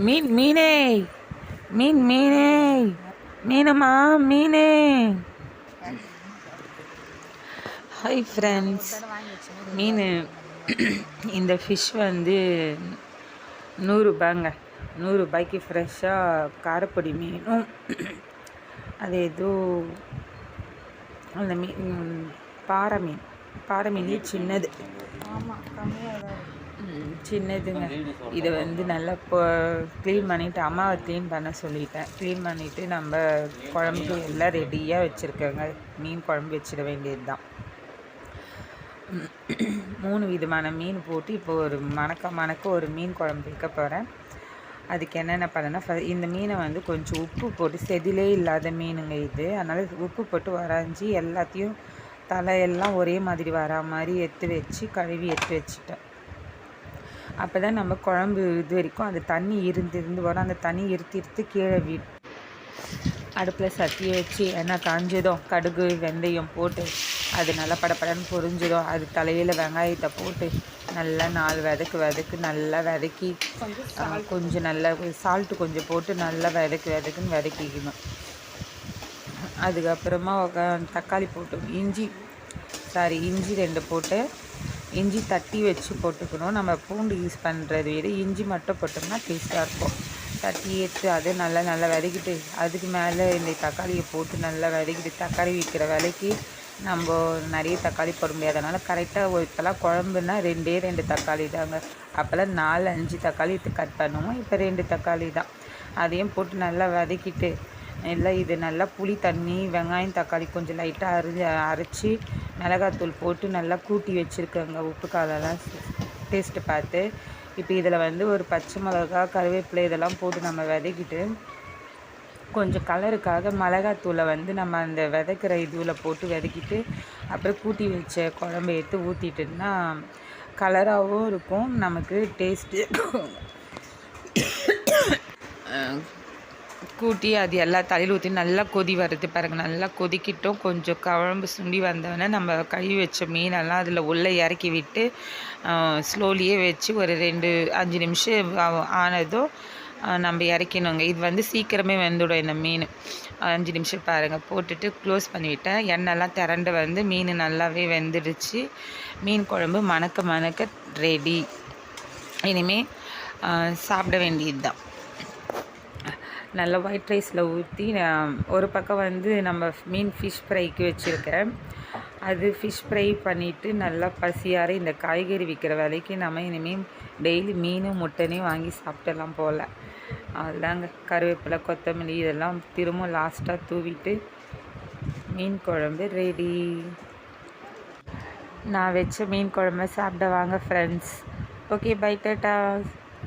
மீனே மீனே மீனம்மா மீனே. Hi friends. மீன் இந்த ஃபிஷ் வந்து 100 ரூபாங்க. 100 ரூபாய்க்கு ஃப்ரெஷ்ஷாக காரப்பொடி மீனும் அது ஏதோ அந்த பாறை மீன் சின்னது. சின்னதுங்க. இதை வந்து நல்லா க்ளீன் பண்ணிவிட்டு அம்மாவை க்ளீன் பண்ண சொல்லிட்டேன். க்ளீன் பண்ணிவிட்டு நம்ம குழம்புக்கு எல்லாம் ரெடியாக வச்சுருக்கேங்க. மீன் குழம்பு வச்சிட வேண்டியது தான். 3 விதமான மீன் போட்டு இப்போ ஒரு மணக்க ஒரு மீன் குழம்பு வைக்க போகிறேன். அதுக்கு என்னென்ன பண்ணேன்னா, இந்த மீனை வந்து கொஞ்சம் உப்பு போட்டு, செதிலே இல்லாத மீனுங்க இது, அதனால் உப்பு போட்டு வரைஞ்சி எல்லாத்தையும் தலையெல்லாம் ஒரே மாதிரி வரா மாதிரி கழுவி எடுத்து வச்சுட்டேன். அப்போ தான் நம்ம குழம்பு இது வரைக்கும் அந்த தண்ணி இருந்து வரும். அந்த தண்ணி இருத்து கீழே அடுப்பில் சட்டியை வச்சு எண்ணெய் காஞ்சதும் கடுகு வெந்தயம் போட்டு அது நல்லா படப்படன்னு பொரிஞ்சதும் அது தலையில் வெங்காயத்தை போட்டு நல்லா 4 வதக்கு நல்லா வதக்கி கொஞ்சம் நல்லா சால்ட்டு கொஞ்சம் போட்டு நல்லா வதக்குன்னு வதக்கிக்கணும். அதுக்கப்புறமா தக்காளி போட்டு இஞ்சி 2 போட்டு இஞ்சி தட்டி வச்சு போட்டுக்கணும். நம்ம பூண்டு யூஸ் பண்ணுறது விட இஞ்சி மட்டும் போட்டோம்னா டேஸ்ட்டாக இருக்கும். தட்டி எடுத்து அது நல்லா வதக்கிட்டு அதுக்கு மேலே இந்த தக்காளியை போட்டு நல்லா வதக்கிட்டு, தக்காளி விற்கிற விலைக்கு நம்ம நிறைய தக்காளி போட முடியாதனால கரெக்டாக இப்போல்லாம் குழம்புனா 2 தக்காளி தாங்க. அப்போல்லாம் 4-5 தக்காளி கட் பண்ணுவோம். இப்போ 2 தக்காளி தான். அதையும் போட்டு நல்லா வதக்கிட்டு எல்லாம் இது நல்லா புளி தண்ணி வெங்காயம் தக்காளி கொஞ்சம் லைட்டாக அரைச்சி மிளகாத்தூள் போட்டு நல்லா கூட்டி வச்சுருக்கேங்க. உப்பு காலெல்லாம் டேஸ்ட்டு பார்த்து. இப்போ இதில் வந்து ஒரு பச்சை மிளகா கருவேப்பிலை இதெல்லாம் போட்டு நம்ம வதக்கிட்டு கொஞ்சம் கலருக்காக மிளகாத்தூளை வந்து நம்ம அந்த விதைக்கிற இதுவில் போட்டு வதக்கிட்டு அப்புறம் கூட்டி வச்ச குழம்பு எடுத்து ஊற்றிட்டோம்னா கலராகவும் இருக்கும், நமக்கு டேஸ்ட்டு கூட்டி அது எல்லா தலையில் ஊற்றி நல்லா கொதி வருது பாருங்கள். நல்லா கொதிக்கிட்டோம். கொஞ்சம் குழம்பு சுண்டி வந்தோடனே நம்ம கழுவி வச்ச மீனெல்லாம் அதில் உள்ளே இறக்கி விட்டு ஸ்லோலியே வச்சு ஒரு 5 நிமிஷம் ஆனதும் நம்ம இறக்கணுங்க. இது வந்து சீக்கிரமே வெந்துடும் இந்த மீன். 5 நிமிஷம் பாருங்கள் போட்டுட்டு க்ளோஸ் பண்ணிவிட்டேன். எண்ணெய்லாம் திரண்டு வந்து மீன் நல்லாவே வெந்துடுச்சு. மீன் குழம்பு மணக்க ரெடி. இனிமேல் சாப்பிட வேண்டியது தான். நல்லா ஒயிட் ரைஸில் ஊற்றி ஒரு பக்கம் வந்து நம்ம ஃபிஷ் ஃப்ரைக்கு வச்சுருக்கேன். அது ஃபிஷ் ஃப்ரை பண்ணிவிட்டு நல்லா பசியார இந்த காய்கறி விற்கிற விலைக்கு நம்ம இனிமேல் டெய்லி மீனும் முட்டையும் வாங்கி சாப்பிட்டலாம் போல். அதுதாங்க கருவேப்பிலை கொத்தமல்லி இதெல்லாம் திரும்ப லாஸ்ட்டாக தூவிட்டு மீன் குழம்பு ரெடி. நான் வச்ச மீன் குழம்பு சாப்பிட வாங்க ஃப்ரெண்ட்ஸ். Okay bye tata.